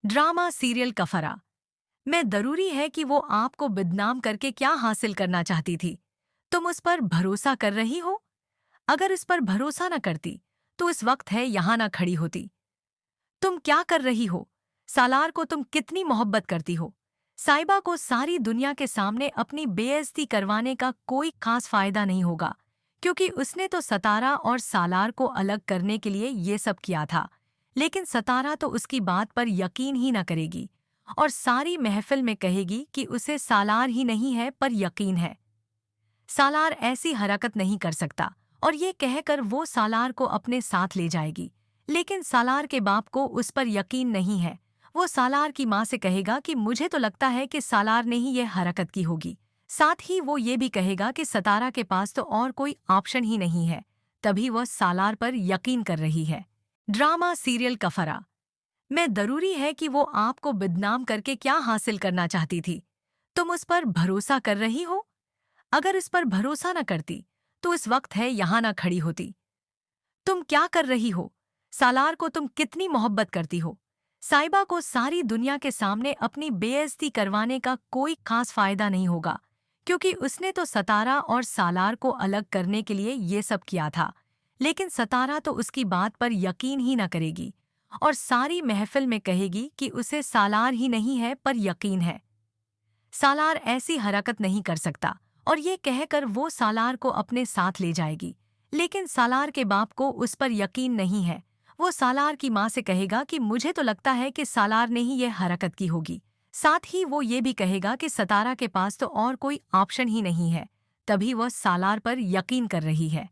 Drama serial कफरा में जरूरी है कि वो आपको बदनाम करके क्या हासिल करना चाहती थी। तुम उस पर भरोसा कर रही हो। अगर इस पर भरोसा न करती तो इस वक्त है यहां ना खड़ी होती। तुम क्या कर रही हो? सालार को तुम कितनी मोहब्बत करती हो? साइबा को सारी दुनिया के सामने अपनी बेइज्जती करवाने का कोई खास फायदा नहीं होगा, क्योंकि उसने तो सतारा और सालार को अलग करने के लिए ये सब किया था। लेकिन सतारा तो उसकी बात पर यकीन ही न करेगी और सारी महफिल में कहेगी कि उसे सालार ही नहीं है पर यकीन है। सालार ऐसी हरकत नहीं कर सकता और ये कहकर वो सालार को अपने साथ ले जाएगी। लेकिन सालार के बाप को उस पर यकीन नहीं है। वो सालार की माँ से कहेगा कि मुझे तो लगता है कि सालार ने ही ये हरकत की होगी। साथ ही वो ये भी कहेगा कि सतारा के पास तो और कोई ऑप्शन ही नहीं है। तभी वह सालार पर यकीन कर रही है। ड्रामा सीरियल कफरा में जरूरी है कि वो आपको बदनाम करके क्या हासिल करना चाहती थी। तुम उस पर भरोसा कर रही हो। अगर इस पर भरोसा न करती तो इस वक्त है यहां ना खड़ी होती। तुम क्या कर रही हो? सालार को तुम कितनी मोहब्बत करती हो? साइबा को सारी दुनिया के सामने अपनी बेइज्जती करवाने का कोई खास फायदा नहीं होगा, क्योंकि उसने तो सतारा और सालार को अलग करने के लिए ये सब किया था। लेकिन सतारा तो उसकी बात पर यकीन ही न करेगी और सारी महफिल में कहेगी कि उसे सालार ही नहीं है पर यकीन है। सालार ऐसी हरकत नहीं कर सकता और ये कहकर वो सालार को अपने साथ ले जाएगी। लेकिन सालार के बाप को उस पर यकीन नहीं है। वो सालार की माँ से कहेगा कि मुझे तो लगता है कि सालार ने ही ये हरकत की होगी। साथ ही वो ये भी कहेगा कि सतारा के पास तो और कोई ऑप्शन ही नहीं है। तभी वह सालार पर यकीन कर रही है।